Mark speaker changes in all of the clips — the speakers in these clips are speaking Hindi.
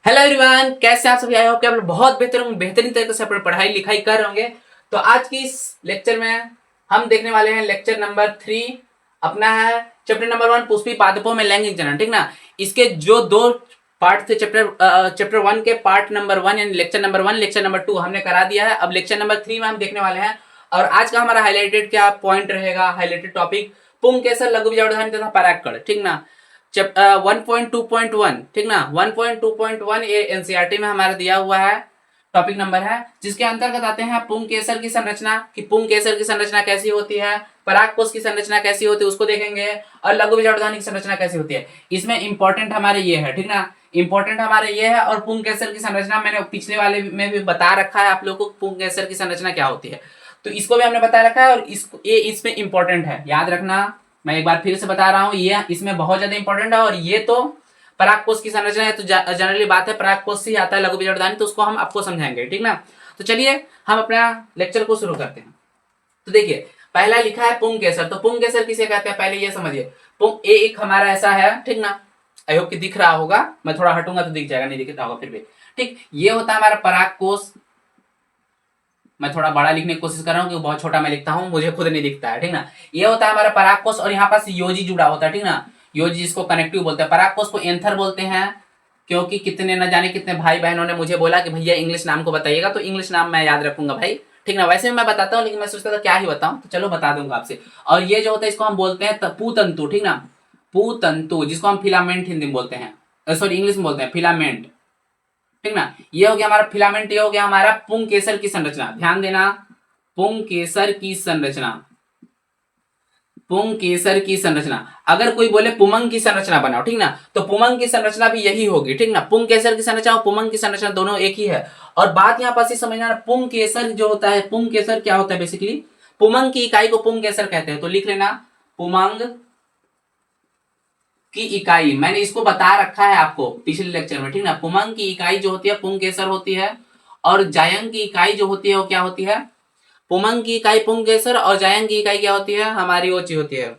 Speaker 1: हेलो एवरीवन, कैसे आप सभी? आई होप कि आप लोग बहुत बेहतरीन तरीके से अपनी पढ़ाई लिखाई कर रहे होंगे। तो आज की इस लेक्चर में हम देखने वाले हैं लेक्चर नंबर 3। अपना है चैप्टर नंबर 1 पुष्पी पादपों में लैंगिक जनन। ठीक ना? इसके जो दो पार्ट थे चैप्टर 1 के पार्ट नंबर 1 यानी लेक्चर नंबर 1 लेक्चर नंबर 2 हमने करा दिया है। अब लेक्चर नंबर 3 में हम देखने वाले हैं। और आज का हमारा हाईलाइटेड क्या पॉइंट रहेगा, हाईलाइटेड टॉपिक पुंकेसर, लघु बीजाणुधानी तथा परागकण। ठीक ना? 1.2.1 ठीक ना? 1.2.1 ये एनसीईआरटी में हमारा दिया हुआ है, टॉपिक नंबर है, जिसके अंतर्गत आते हैं पुंकेसर की संरचना, कि पुंकेसर की संरचना कैसी होती है, परागकोश की संरचना कैसी होती है उसको देखेंगे, और लघु बीजाणुधानी की संरचना कैसी होती है। इसमें इंपॉर्टेंट हमारे ये है, ठीक ना? इंपॉर्टेंट हमारे ये है। और पुंकेसर की संरचना मैंने पिछले वाले में भी बता रखा है आप लोगों को, पुंकेसर की संरचना क्या होती है, तो इसको भी हमने बता रखा है। और ये इसमें इंपॉर्टेंट है, याद रखना। मैं एक बार फिर से बता रहा हूं, ये इसमें बहुत ज्यादा इंपॉर्टेंट है। और ये तो परागकोश की संरचना है, तो जनरली बात है परागकोश से ही आता है लघु बीजाणुधानी, तो उसको हम आपको समझाएंगे। ठीक ना? तो चलिए हम अपना लेक्चर को शुरू करते हैं। तो देखिए, पहला लिखा है पुंकेसर। तो पुंकेसर किसे कहते हैं, पहले ये समझिए। पुंग एक हमारा ऐसा है, ठीक ना? आई होप कि दिख रहा होगा, मैं थोड़ा हटूंगा तो दिख जाएगा, नहीं दिखता होगा फिर भी। ठीक, ये होता है हमारा परागकोश। मैं थोड़ा बड़ा लिखने की कोशिश कर रहा हूँ क्योंकि बहुत छोटा मैं लिखता हूँ, मुझे खुद नहीं दिखता है। ठीक ना? ये होता है हमारा परागकोश, और यहाँ पास योजी जुड़ा होता है। ठीक ना? योजी जिसको कनेक्टिव बोलते हैं। परागकोश को एंथर बोलते हैं, क्योंकि कितने न जाने कितने भाई बहनों ने मुझे बोला कि भैया इंग्लिश नाम को बताइएगा, तो इंग्लिश नाम मैं याद रखूंगा भाई। ठीक ना? वैसे मैं बताता हूँ, लेकिन मैं सोचता था क्या ही बताऊं, तो चलो बता दूंगा आपसे। और ये जो होता है इसको हम बोलते हैं पूतंतु। ठीक ना? पूतंतु, जिसको हम फिलामेंट हिंदी में बोलते हैं, सॉरी इंग्लिश में बोलते हैं फिलामेंट। ठीक ना? ये हो गया हमारा फिलामेंट, ये हो गया हमारा पुंकेसर की संरचना। ध्यान देना, पुंकेसर की संरचना, पुंकेसर की संरचना। अगर कोई बोले पुमंग की संरचना बनाओ, ठीक ना, तो पुमंग की संरचना भी यही होगी। ठीक ना? पुंकेसर की संरचना और पुमंग की संरचना दोनों एक ही है। और बात यहां पास समझना, पुंकेसर जो होता है, पुंकेसर क्या होता है बेसिकली, पुमंग की इकाई को पुंकेसर कहते हैं। तो लिख लेना, पुमंग की इकाई, मैंने इसको बता रखा है आपको पिछले लेक्चर में। ठीक ना? पुमंग की इकाई जो होती है पुंकेसर होती है, और जायंग की इकाई जो होती है वो क्या होती है, पुमंग की इकाई पुंकेसर, और जायंग की इकाई क्या होती है, हमारी ओची होती है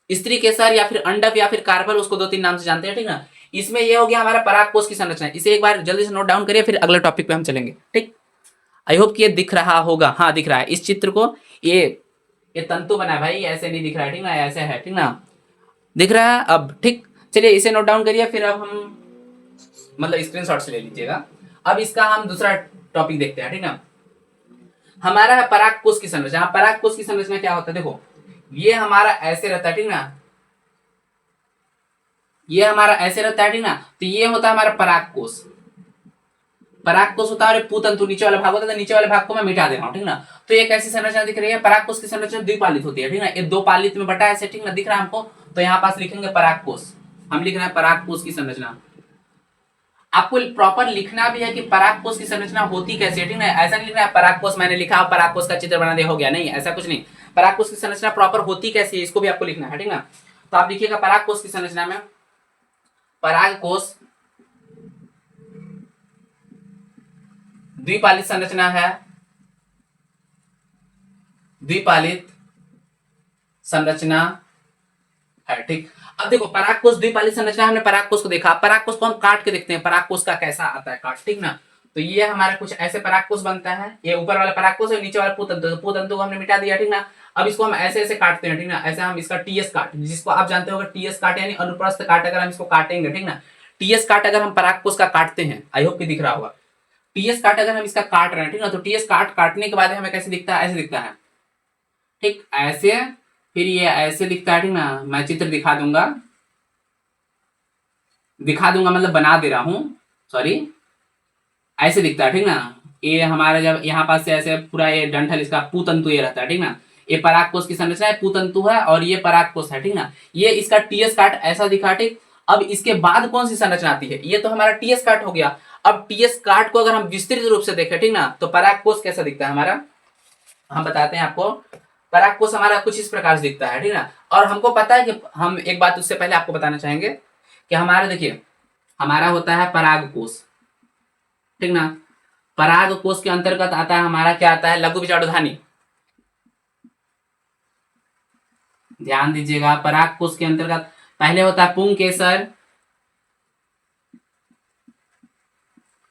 Speaker 1: स्त्री केसर, या फिर अंडक, या फिर कार्बल, उसको दो तीन नाम से जानते हैं। ठीक ना? इसमें यह हो गया हमारा परागकोश की संरचना। इसे एक बार जल्दी से नोट डाउन करिए, फिर अगले टॉपिक पे हम चलेंगे। ठीक, आई होप कि ये दिख रहा होगा। हाँ, दिख रहा है इस चित्र को। ये तंतु बना है भाई, ऐसे नहीं दिख रहा है। ठीक ना? ऐसे है। ठीक ना? दिख रहा है अब? ठीक, चलिए इसे नोट डाउन करिए, फिर अब हम मतलब स्क्रीनशॉट से ले लीजिएगा। अब इसका हम दूसरा टॉपिक देखते हैं। ठीक ना? हमारा है परागकोश की संरचना। परागकोश की संरचना क्या होता है, देखो ये हमारा ऐसे रहता है। ठीक ना? ये हमारा ऐसे रहता है। ठीक ना? तो ये होता है हमारा परागकोश। परागकोश होता है, और पूतंतु नीचे वाला भाग होता है। तो नीचे वाले भाग को मैं मिटा दे रहा हूँ। ठीक ना? तो ये कैसी संरचना दिख रही है, परागकोश की संरचना द्विपालित होती है। ठीक ना? ये दो पालित में बटा ऐसे। ठीक ना? दिख रहा है हमको? तो यहाँ पास लिखेंगे परागकोश, हम लिख रहे हैं परागकोश की संरचना। आपको प्रॉपर लिखना भी है कि परागकोश की संरचना होती कैसे है। ठीक है? ऐसा नहीं लिखना है परागकोश मैंने लिखा परागकोश का चित्र बना दिया हो गया, नहीं, ऐसा कुछ नहीं। परागकोश की संरचना प्रॉपर होती कैसे है इसको भी आपको लिखना है। ठीक ना? तो आप लिखिएगा परागकोश की संरचना में, परागकोश द्विपालित संरचना है, द्विपालित संरचना है। ठीक, अब देखो परागकोश द्विपालित संरचना, हमने परागकोश को देखा। परागकोश को हम काट के देखते हैं, परागकोश का कैसा आता है काट। ठीक ना? तो ये हमारा कुछ ऐसे परागकोश बनता है। ये ऊपर वाला परागकोश है, नीचे वाला पूतंतु। पूतंतु को हमने मिटा दिया। ठीक ना? अब इसको हम ऐसे ऐसे काटते हैं। ठीक ना? ऐसे हम इसका टीएस काट, जिसको आप जानते हो टीएस काट यानी अनुप्रस्थ काट, अगर हम इसको काटेंगे। ठीक ना? टीएस काट अगर हम परागकोश का काटते हैं, आई होप कि दिख रहा होगा। टीएस काट अगर हम इसका काट रहे हैं, ठीक ना, तो टीएस काट काटने के बाद हमें कैसे दिखता है, ऐसे दिखता है। ठीक, ऐसे, फिर ये ऐसे दिखता है। ठीक ना? मैं चित्र दिखा दूंगा मतलब बना दे रहा हूं, सॉरी, ऐसे दिखता है। ठीक ना? ये हमारा जब यहाँ पास से ऐसे पूरा ये डंठल इसका पूतंतु ये रहता है। ठीक ना? ये परागकोश की संरचना है, पूतंतु है, और ये परागकोश है। ठीक ना? ये इसका टीएस काट ऐसा दिखा। ठीक, अब इसके बाद कौन सी संरचना आती है, ये तो हमारा टीएस काट हो गया। अब टीएस काट को अगर हम विस्तृत रूप से देखें, ठीक ना, तो परागकोश कैसा दिखता है हमारा, हम बताते हैं आपको। परागकोश हमारा कुछ इस प्रकार से दिखता है। ठीक ना? और हमको पता है कि हम एक बात उससे पहले आपको बताना चाहेंगे कि हमारा देखिए, हमारा होता है परागकोश। ठीक ना? परागकोश के अंतर्गत आता है हमारा, क्या आता है, लघु बीजाणुधानी। ध्यान दीजिएगा, परागकोश के अंतर्गत पहले होता है पुंकेसर,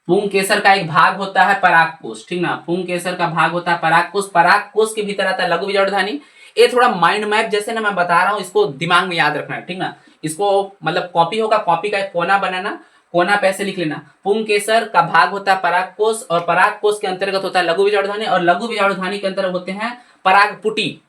Speaker 1: पुंकेसर का एक भाग होता है परागकोश, ठीक ना। पुंकेसर का भाग होता है परागकोश, परागकोश के भीतर आता है लघु बीजाणुधानी। ये थोड़ा माइंड मैप जैसे ना मैं बता रहा हूँ, इसको दिमाग में याद रखना है, ठीक ना। इसको मतलब कॉपी होगा, कॉपी का एक कोना बनाना, कोना पे ऐसे लिख लेना, पुंकेसर का भाग होता है परागकोश, और परागकोश के अंतर्गत होता है लघु बीजाणुधानी, और लघु बीजाणुधानी के अंतर्गत होते हैं परागपुटी।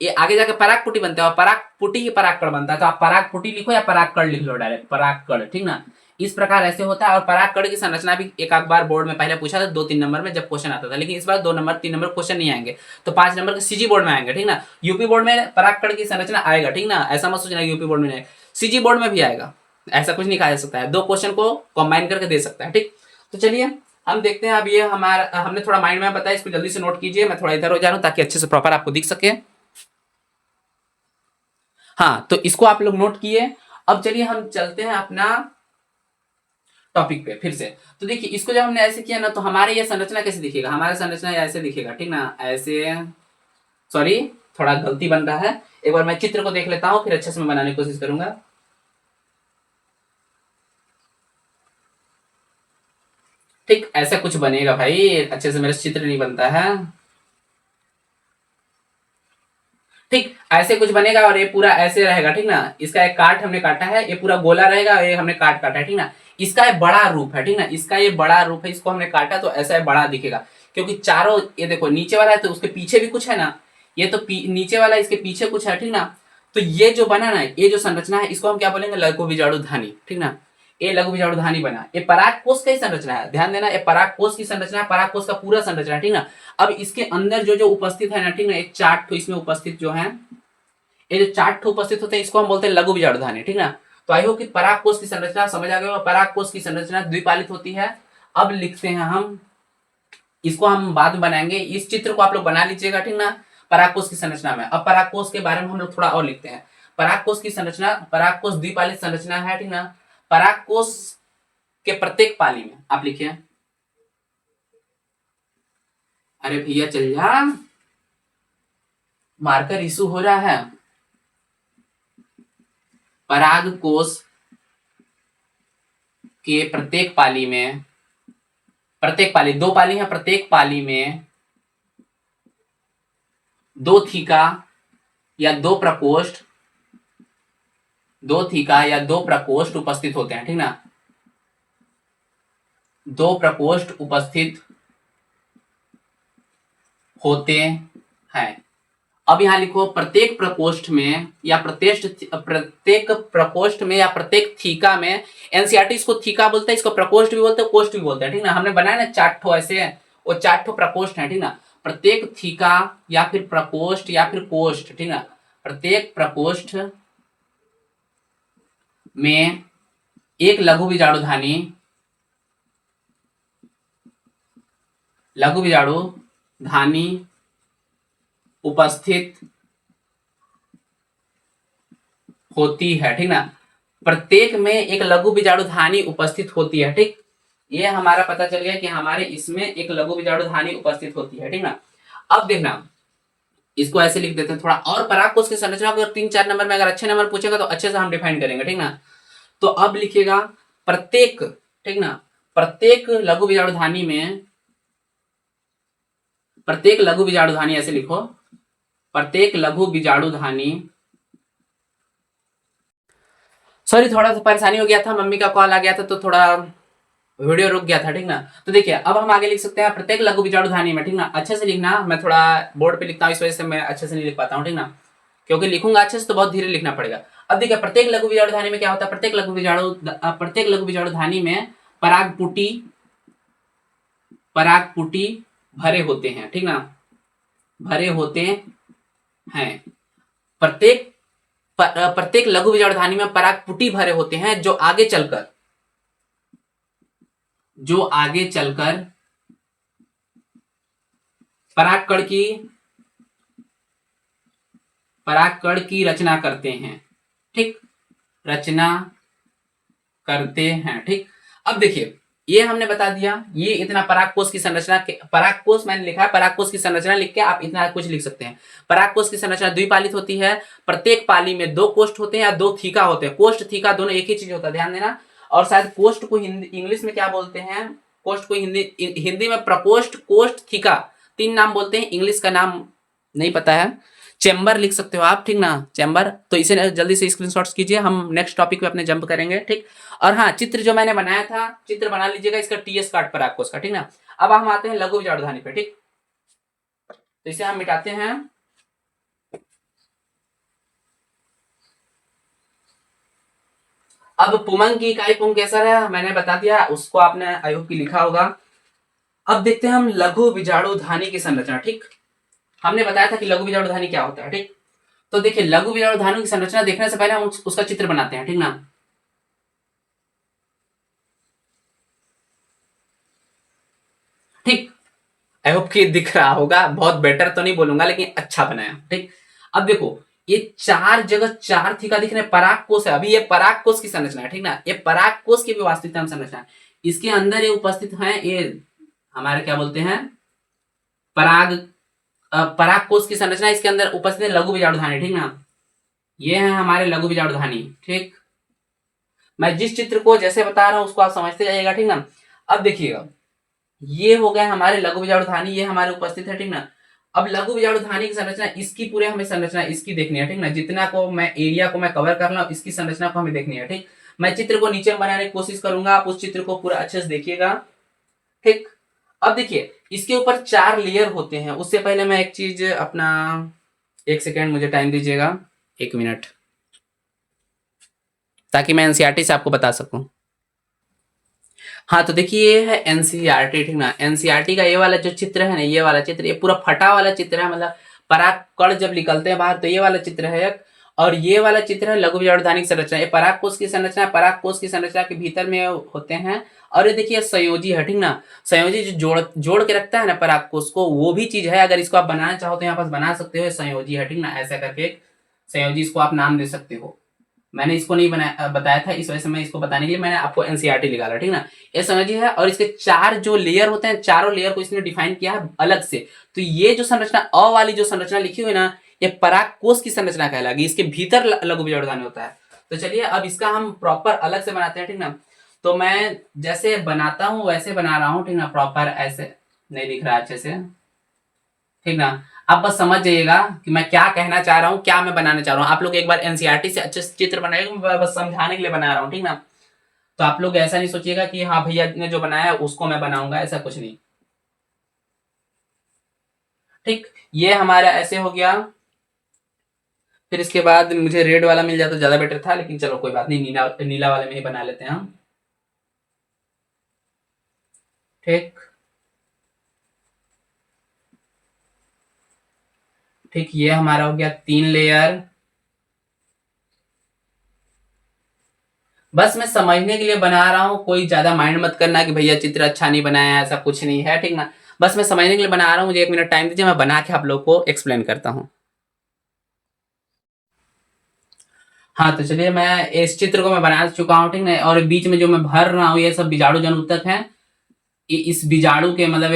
Speaker 1: ये आगे जाके परागपुटी बनता है, और परागपुटी ही परागकण बनता है। तो आप परागपुटी लिखो या परागकण लिख लो, डायरेक्ट परागकण, ठीक ना। इस प्रकार ऐसे होता है। और परागकण की संरचना भी एक आध बार बोर्ड में पहले पूछा था, 2-3 नंबर में जब क्वेश्चन आता था, लेकिन इस बार 2 नंबर 3 नंबर क्वेश्चन नहीं आएंगे, तो 5 नंबर के सीजी बोर्ड में आएंगे, ठीक ना। यूपी बोर्ड में परागकण की संरचना आएगा, ठीक ना, ऐसा मत सोचना यूपी बोर्ड में नहीं, सीजी बोर्ड में भी आएगा। ऐसा कुछ नहीं कहा जा सकता है, 2 क्वेश्चन को कंबाइन करके दे सकता है, ठीक। तो चलिए हम देखते हैं। अब ये हमारा हमने थोड़ा माइंड में बताया, इसको जल्दी से नोट कीजिए। मैं थोड़ा इधर हो जा रहा हूँ ताकि अच्छे से प्रॉपर आपको दिख सके। हाँ, तो इसको आप लोग नोट किए। अब चलिए हम चलते हैं अपना टॉपिक पे फिर से। तो देखिए, इसको जब हमने ऐसे किया ना, तो हमारे ये संरचना कैसे दिखेगा, हमारा संरचना ऐसे दिखेगा, ठीक ना, ऐसे। सॉरी, थोड़ा गलती बन रहा है, एक बार मैं चित्र को देख लेता हूं, फिर अच्छे से मैं बनाने की कोशिश करूंगा। ठीक, ऐसा कुछ बनेगा भाई, अच्छे से मेरा चित्र नहीं बनता है। ठीक, ऐसे कुछ बनेगा, और ये पूरा ऐसे रहेगा, ठीक ना। इसका एक काट हमने काटा है, ये पूरा गोला रहेगा, ये हमने काट काटा है, ठीक ना। इसका एक बड़ा रूप है, ठीक ना, इसका ये बड़ा रूप है, इसको हमने काटा तो ऐसा है, बड़ा दिखेगा। क्योंकि चारों, ये देखो नीचे वाला है तो उसके पीछे भी कुछ है ना, ये तो नीचे वाला इसके पीछे कुछ है, ठीक ना। तो ये जो बना ना, ये जो संरचना है, इसको हम क्या बोलेंगे, लघु बीजाणुधानी, ठीक ना। ये लघु बीजाणुधानी बना, ये परागकोश का ही संरचना है, ध्यान देना, ये परागकोश की संरचना है, परागकोश का पूरा संरचना है, ठीक ना। अब इसके अंदर जो जो उपस्थित है ना, ठीक ना, एक 4 ठो इसमें उपस्थित जो है, ये जो 4 ठो उपस्थित होते हैं, इसको हम बोलते हैं लघु बीजाणुधानी, ठीक ना। तो आई होप कि परागकोश की संरचना समझ आ गया। परागकोश की संरचना द्विपालित होती है। अब लिखते हैं हम, इसको हम बाद में बनाएंगे, इस चित्र को आप लोग बना लीजिएगा, ठीक ना, परागकोश की संरचना में। अब परागकोश के बारे में हम लोग थोड़ा और लिखते हैं। परागकोश की संरचना, परागकोश द्विपालित संरचना है, ठीक ना। परागकोश के प्रत्येक पाली में, आप लिखिए, अरे भैया चल जा, मार्कर इशू हो रहा है। परागकोश के प्रत्येक पाली में, प्रत्येक पाली, 2 पाली है, प्रत्येक पाली में 2 थीका या 2 प्रकोष्ठ, 2 थीका या 2 प्रकोष्ठ उपस्थित होते हैं, ठीक ना। 2 प्रकोष्ठ उपस्थित होते हैं। अब यहां लिखो, प्रत्येक प्रकोष्ठ में या प्रत्येक प्रकोष्ठ में या प्रत्येक थीका में, एनसीईआरटी इसको थीका बोलता है, इसको प्रकोष्ठ भी बोलते हैं, कोष्ठ भी बोलते हैं, ठीक ना। हमने बनाया ना 4 ठो ऐसे, वो 4 ठो प्रकोष्ठ है, ठीक ना। प्रत्येक थीका या फिर प्रकोष्ठ या फिर कोष्ठ, ठीक ना, प्रत्येक प्रकोष्ठ में एक लघु बीजाणुधानी, लघु बीजाणुधानी उपस्थित होती है, ठीक ना। प्रत्येक में एक लघु बीजाणुधानी उपस्थित होती है, ठीक। ये हमारा पता चल गया कि हमारे इसमें एक लघु बीजाणुधानी उपस्थित होती है, ठीक ना। अब देखना, इसको ऐसे लिख देते हैं थोड़ा और। परागकोश की संरचना को 3-4 नंबर में अगर अच्छे नंबर पूछेगा तो अच्छे से हम डिफाइन करेंगे, ठीक ना। तो अब लिखिएगा, प्रत्येक, ठीक ना, प्रत्येक लघु बीजाणुधानी में, प्रत्येक लघु बीजाणुधानी, ऐसे लिखो, प्रत्येक लघु बीजाणुधानी, सॉरी थोड़ा सा परेशानी हो गया था, मम्मी का कॉल आ गया था तो थोड़ा वीडियो रुक गया था, ठीक ना। तो देखिए, अब हम आगे लिख सकते हैं, प्रत्येक लघु बीजाणुधानी में, ठीक ना, अच्छे से लिखना, मैं थोड़ा बोर्ड पे लिखता हूँ, इस वजह से मैं अच्छे से नहीं लिख पाता हूँ, ठीक ना, क्योंकि लिखूंगा अच्छे से तो बहुत धीरे लिखना पड़ेगा। अब देखिए, प्रत्येक लघु बीजाणुधानी में क्या होता है, प्रत्येक लघु बीजाणुधानी में परागपुटी भरे होते हैं, ठीक ना, भरे होते हैं। प्रत्येक लघु बीजाणुधानी में परागपुटी भरे होते हैं, जो आगे चलकर परागकण की रचना करते हैं, ठीक, रचना करते हैं, ठीक। अब देखिए, ये हमने बता दिया, ये इतना परागकोश की संरचना, परागकोश मैंने लिखा है, परागकोश की संरचना लिख के आप इतना कुछ लिख सकते हैं। परागकोश की संरचना द्विपालित होती है, प्रत्येक पाली में 2 कोष्ठ होते हैं या 2 थीका होते हैं। कोष्ठ थीका दोनों एक ही चीज होता है, ध्यान देना। और शायद कोष्ठ को इंग्लिश में क्या बोलते हैं, कोस्ट को हिंदी में प्रकोष्ठ, कोष्ठ, थीका, 3 नाम बोलते हैं। इंग्लिश का नाम नहीं पता है, चैम्बर लिख सकते हो आप, ठीक ना, चैम्बर। तो इसे जल्दी से स्क्रीनशॉट्स कीजिए, हम नेक्स्ट टॉपिक पे अपने जंप करेंगे, ठीक। और हाँ, चित्र जो मैंने बनाया था, चित्र बना लीजिएगा इसका, टीएस कार्ड पर आपको उसका, ठीक ना। अब हम आते हैं लघु विजाणुधानी पे, ठीक। तो इसे हम मिटाते हैं। अब पुमंग की इकाई पुंकेसर है, मैंने बता दिया, उसको आपने आई होप की लिखा होगा। अब देखते हैं हम लघु विजाणुधानी की संरचना, ठीक। हमने बताया था कि लघु विजाणुधानी क्या होता है, ठीक। तो देखिए, लघु विजाणुधानी की संरचना देखने से पहले हम उसका चित्र बनाते हैं, ठीक ना। ठीक, आई होप कि दिख रहा होगा, बहुत बेटर तो नहीं बोलूंगा लेकिन अच्छा बनाया, ठीक। अब देखो, ये 4 जगह 4 थीका दिख रहे, पराग कोष है। अभी ये पराग कोष की संरचना है, ठीक ना। ये पराग कोष की भी वास्तविक संरचना है। इसके अंदर ये उपस्थित है, ये हमारे क्या बोलते हैं, पराग पराग कोष की संरचना इसके अंदर उपस्थित है, लघु बीजाणुधानी, ठीक ना। ये है हमारे लघु बीजाणुधानी, ठीक। मैं जिस चित्र को जैसे बता रहा हूं उसको आप समझते जाइएगा, ठीक ना। अब देखिएगा, ये हो गए हमारे लघु बीजाणुधानी, ये हमारे उपस्थित है, ठीक ना। अब लघु बीजाणुधानी की संरचना, इसकी पूरे हमें संरचना इसकी देखनी है, ठीक ना। जितना को मैं एरिया को मैं कवर कर रहा हूं, इसकी संरचना को हमें देखनी है, ठीक। मैं चित्र को नीचे बनाने की कोशिश करूंगा, आप उस चित्र को पूरा अच्छे से देखिएगा, ठीक। अब देखिए, इसके ऊपर 4 लेयर होते हैं। उससे पहले मैं एक चीज अपना, 1 सेकेंड मुझे टाइम दीजिएगा, 1 मिनट, ताकि मैं एनसीईआरटी से आपको बता सकूं। हाँ, तो देखिए, ये है एनसीईआरटी, ठीक ना। एनसीईआरटी का ये वाला जो चित्र है ना, ये वाला चित्र, ये पूरा फटा वाला चित्र है, मतलब पराग कण जब निकलते हैं बाहर तो ये वाला चित्र है एक। और ये वाला चित्र है लघु बीजाणुधानी की संरचना। ये पराग कोष की संरचना, पराग कोष की संरचना के भीतर में होते हैं। और ये देखिए संयोजी है, ठीक ना। संयोजी जो जोड़ जोड़ के रखता है ना पराग कोष को, वो भी चीज है। अगर इसको आप बनाना चाहो तो यहाँ पास बना सकते हो, संयोजी है, ठीक ना। ऐसा करके एक संयोजी, इसको आप नाम दे सकते हो। मैंने इसको नहीं बताया था, इस वजह से मैं इसको बताने के लिए मैंने आपको एनसीईआरटी निकाला, ठीक ना। ये समझिए है। और इसके 4 जो लेयर होते हैं, चारों लेयर को इसने डिफाइन किया है अलग से। तो ये जो संरचना, अ वाली जो संरचना लिखी हुई ना, ये पराग कोष की संरचना कहलाएगी। इसके भीतर लघु बीजाणुधानी होता है। तो चलिए अब इसका हम प्रॉपर अलग से बनाते हैं, ठीक ना। तो मैं जैसे बनाता हूं वैसे बना रहा हूं, ठीक ना। प्रॉपर ऐसे नहीं दिख रहा अच्छे से, ठीक ना। आप बस समझ जाइएगा कि मैं क्या कहना चाह रहा हूँ, क्या मैं बनाना चाह रहा हूँ। आप लोग एक बार एनसीईआरटी से अच्छे से चित्र बनाइएगा, मैं बस समझाने के लिए बना रहा हूँ, ठीक ना। तो आप लोग ऐसा नहीं सोचिएगा कि हाँ भैया ने जो बनाया है उसको मैं बनाऊंगा, ऐसा कुछ नहीं, ठीक। ये हमारा ऐसे हो गया। फिर इसके बाद मुझे रेड वाला मिल जाता तो ज्यादा बेटर था, लेकिन चलो कोई बात नहीं, नीला नीला वाले में ही बना लेते हैं हम, ठीक। ठीक, ये हमारा हो गया 3 लेयर। बस मैं समझने के लिए बना रहा हूँ, कोई ज्यादा माइंड मत करना कि भैया चित्र अच्छा नहीं बनाया है, ऐसा कुछ नहीं है, ठीक ना। बस मैं समझने के लिए बना रहा हूँ, मुझे 1 मिनट टाइम दीजिए, मैं बना के आप लोग को एक्सप्लेन करता हूँ। हाँ, तो चलिए, मैं इस चित्र को मैं बना चुका हूँ, ठीक ना। और बीच में जो मैं भर रहा हूँ ये सब बीजाणु जन ऊतक है। इस बीजाणु के मतलब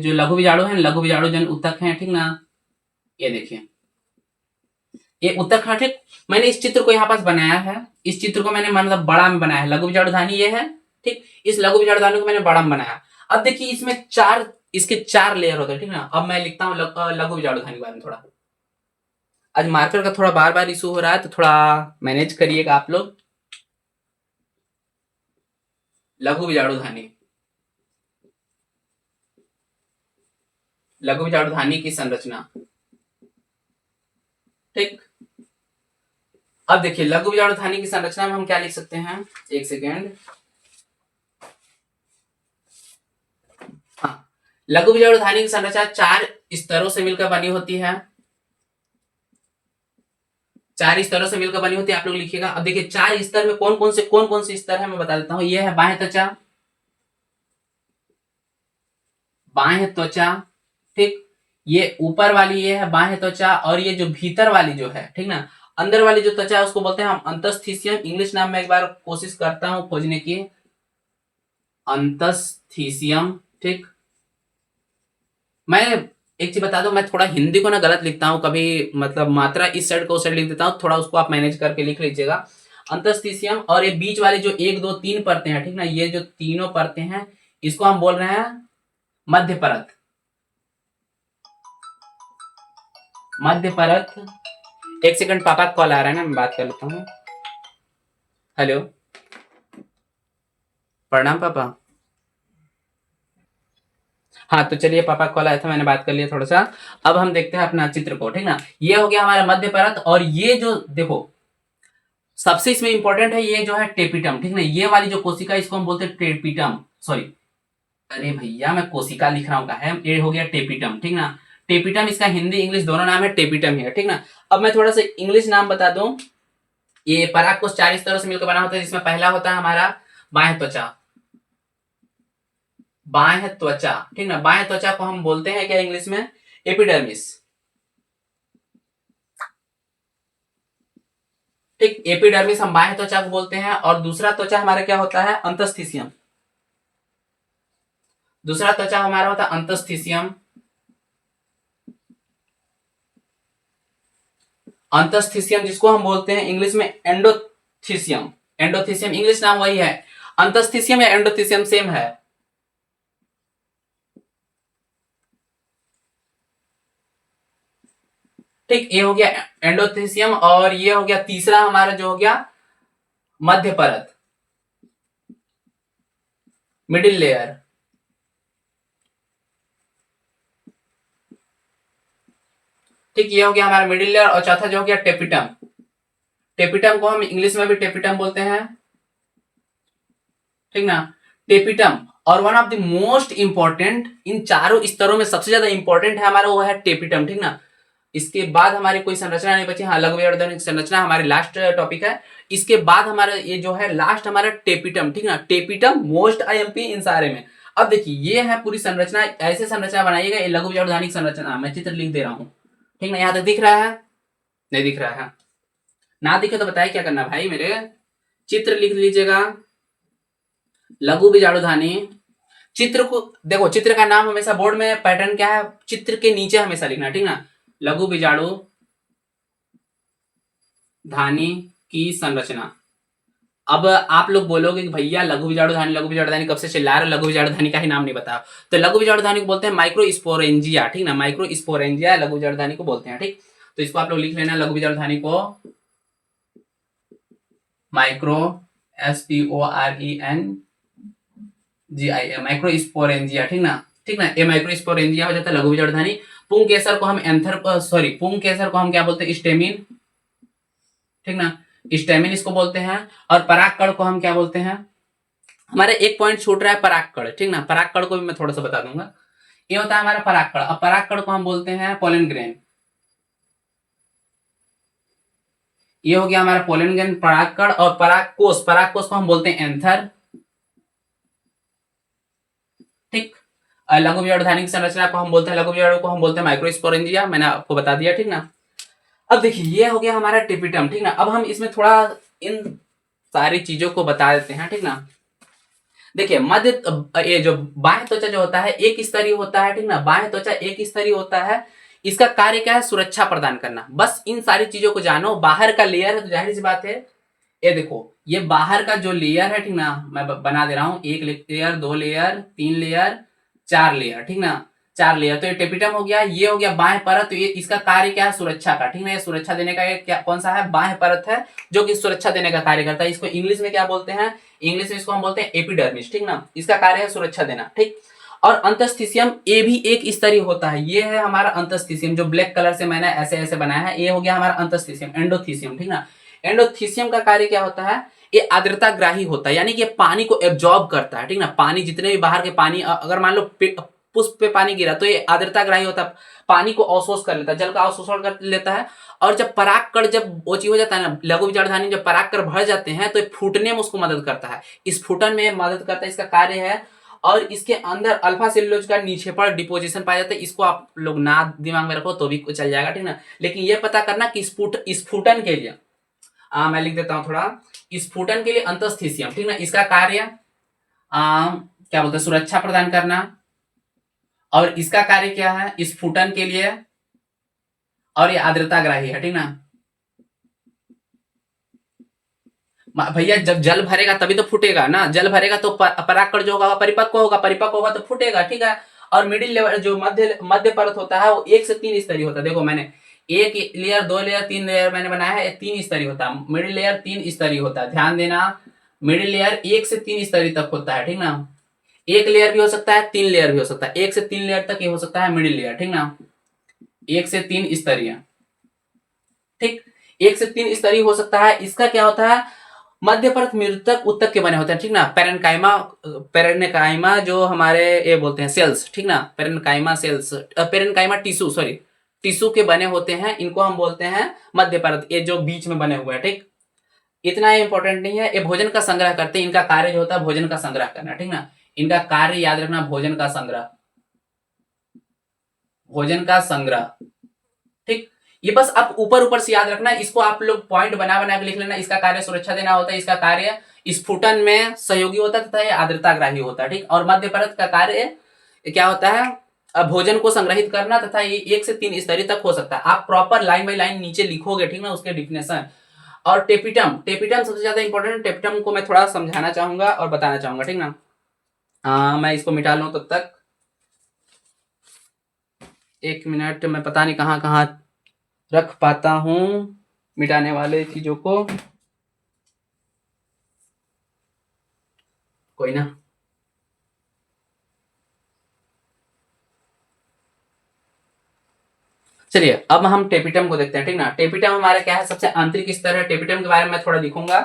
Speaker 1: जो लघु बीजाणु है, लघु बीजाणु जन ऊतक है, ठीक ना। ये देखिए, ये ऊतक है, ठीक। मैंने इस चित्र को यहाँ पास बनाया है। इस चित्र को मैंने मतलब बड़ा में बनाया है। लघु बीजाणुधानी ये है, ठीक। इस लघु बीजाणुधानी को मैंने बड़ा में बनाया। अब देखिए, इसमें इसके 4 लेयर होते हैं, ठीक ना। अब मैं लिखता हूँ लघु बीजाणुधानी के बारे में थोड़ा। आज मार्कर का थोड़ा बार बार इशू हो रहा है, तो थोड़ा मैनेज करिएगा आप लोग। लघु बीजाणुधानी, लघु बीजाणुधानी की संरचना, ठीक। अब देखिए, लघु बीजाणुधानी की संरचना में हम क्या लिख सकते हैं, 1 सेकेंड। हाँ, लघु बीजाणुधानी की संरचना 4 स्तरों से मिलकर बनी होती है। 4 स्तरों से मिलकर बनी होती है, आप लोग लिखिएगा। अब देखिए, 4 स्तर में कौन कौन से स्तर है मैं बता देता हूँ। ये है बाह्य त्वचा, बाह्य त्वचा, ठीक। ये ऊपर वाली ये है बाह्य त्वचा, और ये जो भीतर वाली जो है, ठीक ना, अंदर वाली जो त्वचा है उसको बोलते हैं हम अंतस्थीसियम। इंग्लिश नाम में एक बार कोशिश करता हूं खोजने की, अंतस्थीसियम, ठीक। मैं एक चीज बता दूं, मैं थोड़ा हिंदी को ना गलत लिखता हूं कभी, मतलब मात्रा इस साइड को उस साइड लिख देता हूं, थोड़ा उसको आप मैनेज करके लिख लीजिएगा। अंतस्थीसियम, और ये बीच वाले जो 1 2 3 परतें हैं, ठीक ना, ये जो तीनों परतें हैं, इसको हम बोल रहे हैं मध्य परत। मध्य परत। एक सेकंड, पापा का कॉल आ रहा है ना, मैं बात कर लेता हूँ। हेलो, प्रणाम पापा। हाँ तो चलिए, पापा कॉल आया था, मैंने बात कर लिया थोड़ा सा। अब हम देखते हैं अपना चित्र को, ठीक ना। ये हो गया हमारा मध्य परत, और ये जो देखो सबसे इसमें इंपॉर्टेंट है ये जो है टेपिटम, ठीक ना। ये वाली जो कोशिका इसको हम बोलते हैं टेपिटम, सॉरी, अरे भैया मैं कोशिका लिख रहा हूँ, का है ये हो गया टेपिटम, ठीक ना। टेपिटम इसका हिंदी इंग्लिश दोनों नाम है, टेपिटम ही है, ठीक ना। अब मैं थोड़ा सा इंग्लिश नाम बता दूं। ये परागकोश 4 स्तरों से मिलकर बना होता है, जिसमें पहला होता है हमारा बाह्य त्वचा। बाह्य त्वचा, ठीक ना। बाह्य त्वचा को हम बोलते हैं क्या इंग्लिश में? एपिडर्मिस, ठीक। एपिडर्मिस हम बाह्य त्वचा को बोलते हैं। और दूसरा त्वचा हमारा क्या होता है? अंतस्थिसियम। दूसरा त्वचा हमारा होता है अंतस्थिसियम। अंतस्थिसियम जिसको हम बोलते हैं इंग्लिश में एंडोथिसियम। एंडोथिसियम इंग्लिश नाम वही है, अंतस्थिसियम या एंडोथिसियम सेम है। ठीक, ये हो गया एंडोथिसियम। और ये हो गया तीसरा हमारा जो हो गया मध्य परत, मिडिल लेयर। ठीक, ये हो गया हमारा मिडिल लेयर। और चौथा जो हो गया टेपिटम। टेपिटम को हम इंग्लिश में भी टेपिटम बोलते हैं, ठीक ना। टेपिटम। और one of the most important, इन चारों स्तरों में सबसे ज्यादा इंपॉर्टेंट है हमारा वो है टेपिटम, ठीक ना। इसके बाद हमारी कोई संरचना नहीं बची। हाँ, लघु विवर्धन संरचना हमारी लास्ट टॉपिक है। इसके बाद हमारा ये जो है लास्ट हमारा टेपिटम, ठीक ना। टेपिटम मोस्ट आईएमपी इन सारे में। अब देखिए ये है पूरी संरचना, ऐसे संरचना बनाइएगा, ये लघु विवर्धनिक संरचना। मैं चित्र लिख दे रहा हूं, ठीक ना। यहां तक दिख रहा है? नहीं दिख रहा है? ना दिखे तो बताइए क्या करना भाई मेरे। चित्र लिख लीजिएगा, लघु बीजाणुधानी। चित्र को देखो, चित्र का नाम हमेशा बोर्ड में पैटर्न क्या है, चित्र के नीचे हमेशा लिखना, ठीक ना। लघु बीजाणु धानी की संरचना। अब आप लोग बोलोगे कि भैया लघु बीजाणुधानी कब से चिल्ला रहे, लघु बीजाणुधानी का ही नाम नहीं बताया। तो लघु बीजाणुधानी को बोलते हैं माइक्रोस्पोरेंजिया, ठीक ना। माइक्रोस्पोरेंजिया लघु बीजाणुधानी को बोलते हैं, ठीक। तो इसको आप लोग लिख लेना, लघु बीजाणुधानी को माइक्रो SPORENGIA माइक्रोस्पोरेंजिया, ठीक ना। ठीक ना, ये माइक्रोस्पोरेंजिया हो जाता है लघु बीजाणुधानी। पुंकेसर को हम पुंकेसर को हम क्या बोलते हैं? स्टेमिन, ठीक ना। स्टेमिन इसको बोलते हैं। और परागकण को हम क्या बोलते हैं? हमारे एक पॉइंट छूट रहा है, परागकण, ठीक ना। परागकण को भी मैं थोड़ा सा बता दूंगा। ये होता है हमारा परागकण। अब परागकण को हम बोलते हैं पोलन ग्रेन। ये हो गया हमारा पोलन ग्रेन, परागकण। और परागकोश को हम बोलते हैं एंथर, ठीक। लघु बीजाणुधानी की संरचना को हम बोलते हैं, लघु बीजाणु को हम बोलते हैं माइक्रोस्पोरेंजिया, मैंने आपको बता दिया, ठीक ना। अब देखिए ये हो गया हमारा टेपिटम, ठीक ना। अब हम इसमें थोड़ा इन सारी चीजों को बता देते हैं, ठीक ना। देखिए मध्य, ये जो बाह्य त्वचा जो होता है एक स्तरीय होता है, ठीक ना। बाह्य त्वचा एक स्तरीय होता है। इसका कार्य क्या है? सुरक्षा प्रदान करना। बस इन सारी चीजों को जानो। बाहर का लेयर है तो जाहिर सी बात है, ये देखो ये बाहर का जो लेयर है, ठीक ना, मैं बना दे रहा हूं। एक लेयर, दो लेयर, तीन लेयर, चार लेयर, ठीक ना। चार लेयर। तो ये टेपिटम हो गया, ये हो गया बाह्य परत। तो ये इसका कार्य क्या है? सुरक्षा का, ठीक ना। ये सुरक्षा देने का क्या कौन सा है? बाह्य परत है, जो कि सुरक्षा देने का कार्य करता है। इसको इंग्लिश में क्या बोलते हैं? इंग्लिश में इसको हम बोलते हैं एपिडर्मिस, ठीक ना। इसका कार्य है सुरक्षा देना, ठीक। और अंतस्थिसियम ये भी एक स्तरीय होता है। ये है हमारा अंतस्थिसियम, जो ब्लैक कलर से मैंने ऐसे ऐसे बनाया है। ये हो गया हमारा अंतस्थिसियम, एंडोथिसियम, ठीक ना। एंडोथिसियम का कार्य क्या होता है? ये आर्द्रता ग्राही होता है, यानी कि पानी को एब्जॉर्ब करता है, ठीक ना। पानी जितने भी बाहर के पानी, अगर मान लो पुष्प पे पानी गिरा तो ये आर्द्रता ग्राही होता है, पानी को अवशोष कर लेता है, जल का अवशोषण कर लेता है। और जब परागकण जब ओची हो जाता है ना, लघु बीजाणुधानी जब परागकण भर जाते हैं तो फूटने में उसको मदद करता है, इस फूटन में मदद करता है, इसका कार्य है। और इसके अंदर अल्फा सेलुलोज का नीचे पर डिपोजिशन पाया जाता है। इसको आप लोग ना दिमाग में रखो तो भी चल जाएगा, ठीक ना। लेकिन ये पता करना कि स्फुटन के लिए, मैं लिख देता हूं थोड़ा, स्फुटन के लिए अंतस्थिसियम, ठीक ना। इसका कार्य क्या बोलते हैं? सुरक्षा प्रदान करना। और इसका कार्य क्या है? स्फुटन के लिए। और ये आर्द्रता ग्राही है, ठीक ना। भैया जब जल भरेगा तभी तो फूटेगा ना, जल भरेगा तो परागकण जो होगा परिपक्व होगा, परिपक्व होगा तो फूटेगा, ठीक है। और मिडिल लेवल जो मध्य मध्य परत होता है वो 1 से 3 स्तरीय होता है। देखो मैंने 1 लेयर 2 लेयर 3 लेयर मैंने बनाया है, 3 स्तरीय होता है। मिडिल लेयर 3 स्तरीय होता है, ध्यान देना। मिडिल लेयर 1 से 3 स्तरीय तक होता है, ठीक ना। 1 लेयर भी हो सकता है, 3 लेयर भी हो सकता है, 1 से 3 लेयर तक ये हो सकता है मिडिल लेयर, ठीक ना। 1 से 3 स्तरीय, ठीक। 1 से 3 स्तरीय हो सकता है। इसका क्या होता है, मध्य परत मृतक उत्तक के बने होते हैं, ठीक ना। पेरेनकाइमा, पेरेनकाइमा जो हमारे ये बोलते हैं सेल्स, ठीक ना। Parenchyma cells, parenchyma tissue, sorry, tissue के बने होते हैं, इनको हम बोलते हैं मध्य परत, ये जो बीच में बने हुए हैं, ठीक। इतना इंपॉर्टेंट नहीं है, ये भोजन का संग्रह करते हैं। इनका कार्य जो होता है भोजन का संग्रह करना, ठीक ना। इनका कार्य याद रखना, भोजन का संग्रह, भोजन का संग्रह, ठीक। ये बस आप ऊपर ऊपर से याद रखना, इसको आप लोग पॉइंट बना बना के लिख लेना। इसका कार्य सुरक्षा देना होता है, इसका कार्य स्फुटन में सहयोगी होता है तथा ये आर्द्रताग्राही होता है, ठीक। और मध्य परत का कार्य क्या होता है, भोजन को संग्रहित करना, तथा ये 1 से 3 स्तरीय तक हो सकता है। आप प्रॉपर लाइन बाय लाइन नीचे लिखोगे, ठीक ना, उसके डिफिनेशन। और टेपिटम, टेपिटम सबसे ज्यादा इंपॉर्टेंट। टेपिटम को मैं थोड़ा समझाना चाहूंगा और बताना चाहूंगा, ठीक ना। मैं इसको मिटा लूं तब तक, 1 मिनट। मैं पता नहीं कहाँ कहाँ रख पाता हूं मिटाने वाले चीजों को, कोई ना। चलिए अब हम टेपिटम को देखते हैं, ठीक ना। टेपिटम हमारा क्या है, सबसे आंतरिक स्तर है। टेपिटम के बारे में मैं थोड़ा लिखूंगा।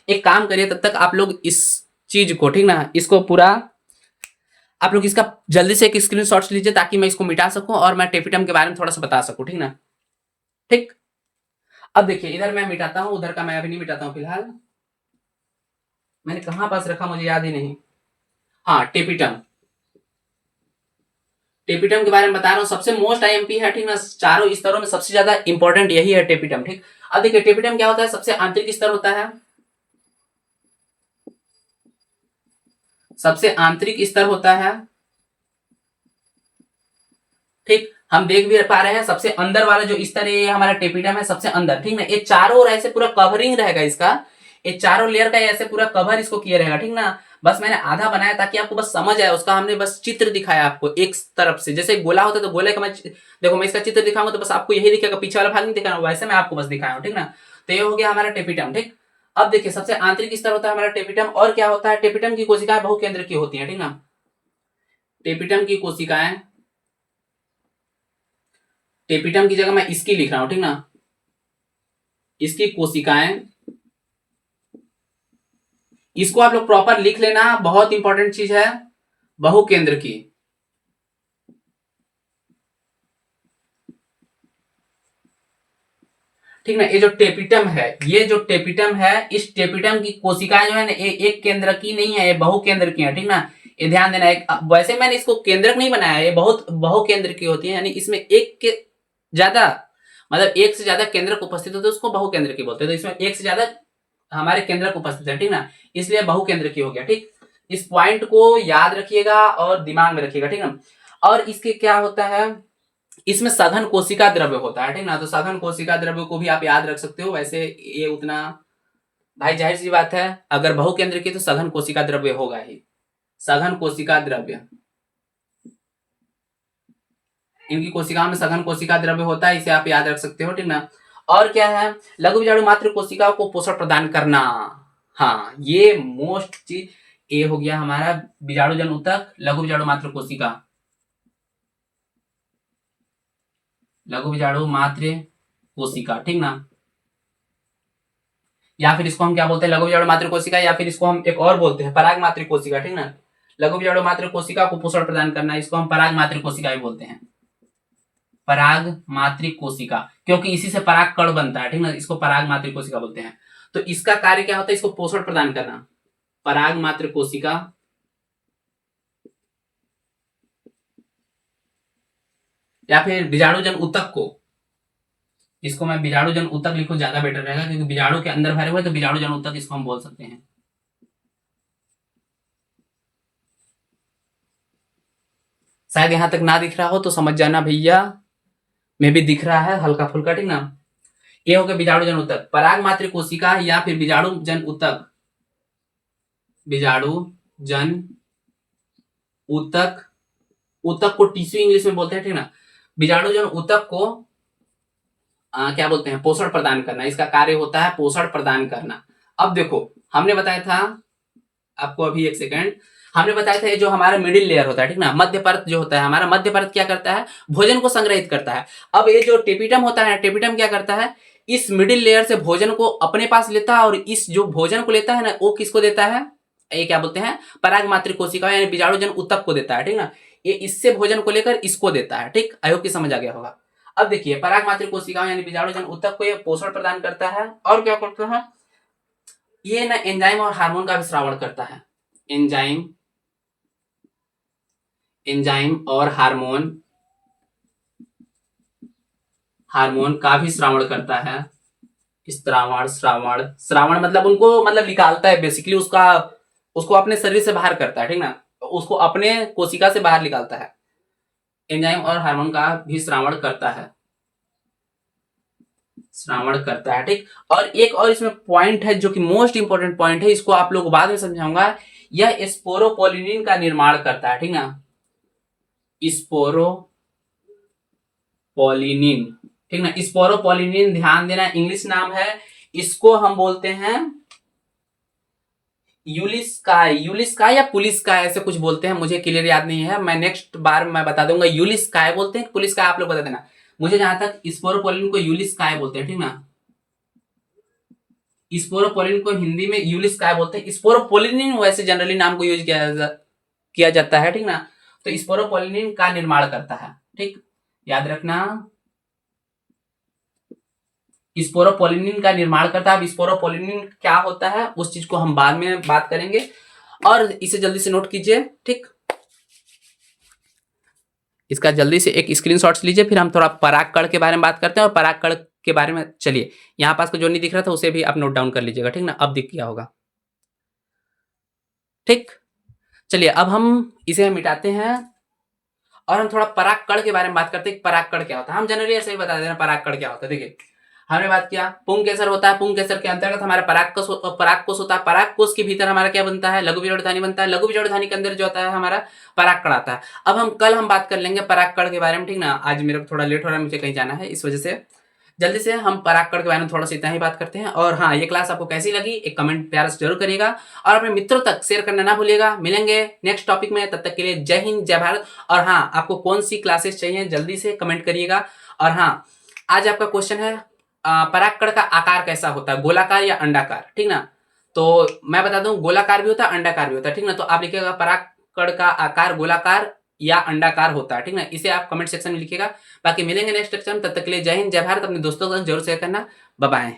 Speaker 1: एक काम करिए तब तक आप लोग इस चीज को, ठीक ना, इसको पूरा आप लोग इसका जल्दी से एक स्क्रीनशॉट लीजिए ताकि मैं इसको मिटा सकूं और मैं टेपिटम के बारे में थोड़ा सा बता सकूं, ठीक ना। ठीक, अब देखिए इधर मैं मिटाता हूं, उधर का मैं अभी नहीं मिटाता हूं फिलहाल। मैंने कहां पास रखा मुझे याद ही नहीं। हाँ, टेपिटम, टेपिटम के बारे में बता रहा हूँ। सबसे मोस्ट आईएमपी है, ठीक ना। चारों स्तरों में सबसे ज्यादा इंपॉर्टेंट यही है टेपिटम, ठीक। अब देखिए टेपिटम क्या होता है, सबसे आंतरिक स्तर होता है, सबसे आंतरिक स्तर होता है, ठीक। हम देख भी पा रहे हैं सबसे अंदर वाला जो स्तर है ये हमारा टेपिटम है, सबसे अंदर, ठीक ना। ये चारों ओर ऐसे पूरा कवरिंग रहेगा इसका, ये चारों लेयर का ऐसे पूरा कवर इसको किया रहेगा, ठीक ना। बस मैंने आधा बनाया ताकि आपको बस समझ आए, उसका हमने बस चित्र दिखाया आपको एक तरफ से। जैसे गोला होता है तो गोले का मैं देखो मैं इसका चित्र दिखाऊंगा तो बस आपको यही दिखेगा, पीछे वाला भाग नहीं दिखाना, वैसे मैं आपको बस दिखाया हूं, ठीक ना। तो ये हो गया हमारा टेपिटम, ठीक। अब देखिए सबसे आंतरिक स्तर होता है हमारा टेपिटम। और क्या होता है, टेपिटम की कोशिकाएं बहुकेंद्र की होती है, ठीक ना। टेपिटम की कोशिकाएं, टेपिटम की जगह मैं इसकी लिख रहा हूं, ठीक ना। इसकी कोशिकाएं, इसको आप लोग प्रॉपर लिख लेना, बहुत इंपॉर्टेंट चीज है, बहुकेंद्र की, ठीक ना। ये जो टेपिटम है, ये जो टेपिटम है, इस टेपिटम की कोशिकाएं जो है ना ये एक केंद्र की नहीं है, ये बहुकेंद्र की है, ठीक ना। ये ध्यान देना। एक वैसे मैंने इसको केंद्रक नहीं बनाया, ये बहुत बहुकेंद्र की होती है, यानी इसमें एक के ज्यादा, मतलब एक से ज्यादा केंद्रक उपस्थित होते हैं उसको बहुकेंद्र की बोलते हैं। तो इसमें एक से ज्यादा हमारे केंद्रक उपस्थित है, ठीक ना, इसलिए बहुकेंद्र की हो गया, ठीक। इस पॉइंट को याद रखिएगा और दिमाग में रखिएगा, ठीक ना। और इसके क्या होता है, इसमें सघन कोशिका द्रव्य होता है, ठीक ना। तो सघन कोशिका द्रव्य को भी आप याद रख सकते हो। वैसे ये उतना, भाई जाहिर सी बात है अगर बहुकेंद्र की तो सघन कोशिका द्रव्य होगा ही, सघन कोशिका द्रव्य, इनकी कोशिकाओं में सघन कोशिका द्रव्य होता है, इसे आप याद रख सकते हो, ठीक ना। और क्या है, लघु बीजाणु मात्र कोशिकाओं को पोषण प्रदान करना। हाँ, ये मोस्ट चीज, ये हो गया हमारा बीजाणु जन ऊतक, लघु बीजाणु मात्र कोशिका, लघु बीजाणु मात्र कोशिका, ठीक ना। या फिर इसको हम क्या बोलते हैं, लघु बीजाणु मात्र कोशिका, या फिर इसको हम एक और बोलते हैं पराग मात्र कोशिका, ठीक ना। लघु बीजाणु मात्र कोशिका को पोषण प्रदान करना, इसको हम पराग मात्र कोशिका भी बोलते हैं, पराग मातृक कोशिका, क्योंकि इसी से पराग कण बनता है, ठीक ना। इसको पराग मातृक कोशिका बोलते हैं। तो इसका कार्य क्या होता है, इसको पोषण प्रदान करना, पराग मातृक कोशिका, या फिर बीजाणुजन ऊतक को, इसको मैं बीजाणुजन ऊतक लिखूं ज्यादा बेटर रहेगा, क्योंकि बीजाणु के अंदर भरे हुए तो बीजाणुजन ऊतक इसको हम बोल सकते हैं। शायद यहां तक ना दिख रहा हो तो समझ जाना भैया, मैं भी दिख रहा है हल्का फुल्का, ठीक ना। ये हो गया बीजाणु जन ऊतक। पराग मात्र कोशिका या फिर बीजाणु जन ऊतक, बीजाणु जन ऊतक, ऊतक को टिश्यू इंग्लिश में बोलते हैं, ठीक ना। बीजाणु जन ऊतक को क्या बोलते हैं, पोषण प्रदान करना, इसका कार्य होता है पोषण प्रदान करना। अब देखो हमने बताया था आपको, अभी एक सेकंड, हमने बताया था ये जो हमारा मिडिल लेयर होता है, ठीक ना, मध्य परत जो होता है हमारा, मध्य परत क्या करता है, भोजन को संग्रहित करता है। अब ये जो टेपिटम होता है, टेपिटम क्या करता है, इस मिडिल लेयर से भोजन को अपने पास लेता है, और इस जो भोजन को लेता है ना, वो किसको देता है, ये क्या बोलते हैं, पराग मात्र कोशिका यानी बीजाणु जन ऊतक को देता है, ठीक ना। ये इससे भोजन को लेकर इसको देता है, ठीक। आई होप कि समझ आ गया होगा। अब देखिए पराग मात्र कोशिका यानी बीजाणु जन ऊतक को ये पोषण प्रदान करता है, और क्या करता है, ये ना एंजाइम और हार्मोन का भी श्रावण करता है। एंजाइम, एंजाइम और हार्मोन, हार्मोन का भी श्रावण करता है। श्रावण, श्रावण, श्रावण मतलब उनको, मतलब निकालता है बेसिकली, उसका, उसको अपने शरीर से बाहर करता है, ठीक ना, उसको अपने कोशिका से बाहर निकालता है। एंजाइम और हार्मोन का भी श्रावण करता है, श्रावण करता है, ठीक। और एक और इसमें पॉइंट है जो कि मोस्ट इंपोर्टेंट पॉइंट है, इसको आप लोग बाद में समझाऊंगा। यह स्पोरोपोलिनिन का निर्माण करता है, ठीक ना, स्पोरोपोलिनिन, ठीक ना। स्पोरोपोलिनिन ध्यान देना इंग्लिश नाम है, इसको हम बोलते हैं यूलिस्काय, यूलिस्काय या पुलिस्काय ऐसे कुछ बोलते हैं, मुझे क्लियर याद नहीं है, मैं नेक्स्ट बार मैं बता दूंगा। यूलिस्काय बोलते हैं, पुलिस्काय आप लोग बता देना। मुझे जहां तक स्पोरोपोलिन को यूलिस्काय बोलते हैं, ठीक ना, स्पोरोपोलिन को हिंदी में यूलिस्काय बोलते हैं। स्पोरोपोलिन वैसे जनरली नाम को यूज किया जाता है, ठीक ना। तो स्पोरोपोलिन का निर्माण करता है, ठीक, याद रखना, स्पोरोपोलिन का निर्माण करता है। अब स्पोरोपोलिन क्या होता है उस चीज को हम बाद में बात करेंगे, और इसे जल्दी से नोट कीजिए, ठीक। इसका जल्दी से एक स्क्रीनशॉट लीजिए, फिर हम थोड़ा परागकण के बारे में बात करते हैं, और परागकण के बारे में, चलिए यहाँ पास को जो नहीं दिख रहा था उसे भी आप नोट डाउन कर लीजिएगा, ठीक ना। अब दिख गया होगा, ठीक। चलिए अब हम इसे मिटाते हैं, और हम थोड़ा परागकण के बारे में बात करते हैं। परागकण क्या होता है, हम जनरली ऐसे ही बता देना परागकण क्या होता है। देखिए हमने बात किया पुंकेसर होता है, पुंकेसर के अंतर्गत हमारा परागकोश होता है। परागकोश के भीतर हमारा क्या बनता है, लघु बीजाणुधानी बनता है। लघु बीजाणुधानी के अंदर जो होता है हमारा परागकण आता है। अब हम कल हम बात कर लेंगे परागकण के बारे में, ठीक ना। आज मेरे को थोड़ा लेट हो रहा है, मुझे कहीं जाना है, इस वजह से जल्दी से हम परागकण के बारे में थोड़ा सा इतना ही बात करते हैं। और हाँ, ये क्लास आपको कैसी लगी एक कमेंट प्यार से जरूर करिएगा, और अपने मित्रों तक शेयर करना ना भूलिएगा। मिलेंगे नेक्स्ट टॉपिक में, तब तक के लिए जय हिंद, जय भारत। और हाँ, आपको कौन सी क्लासेस चाहिए जल्दी से कमेंट करिएगा। और हाँ, आज आपका क्वेश्चन है परागकण का आकार कैसा होता है, गोलाकार या अंडाकार, ठीक ना। तो मैं बता दूं गोलाकार भी होता है, अंडाकार भी होता है, ठीक ना। तो आप लिखिएगा परागकण का आकार गोलाकार या अंडाकार होता है, ठीक ना। इसे आप कमेंट सेक्शन में लिखिएगा। बाकी मिलेंगे नेक्स्ट लेक्चर में, तब तक के लिए जय हिंद, जय भारत। अपने दोस्तों को जरूर शेयर करना। Bye bye.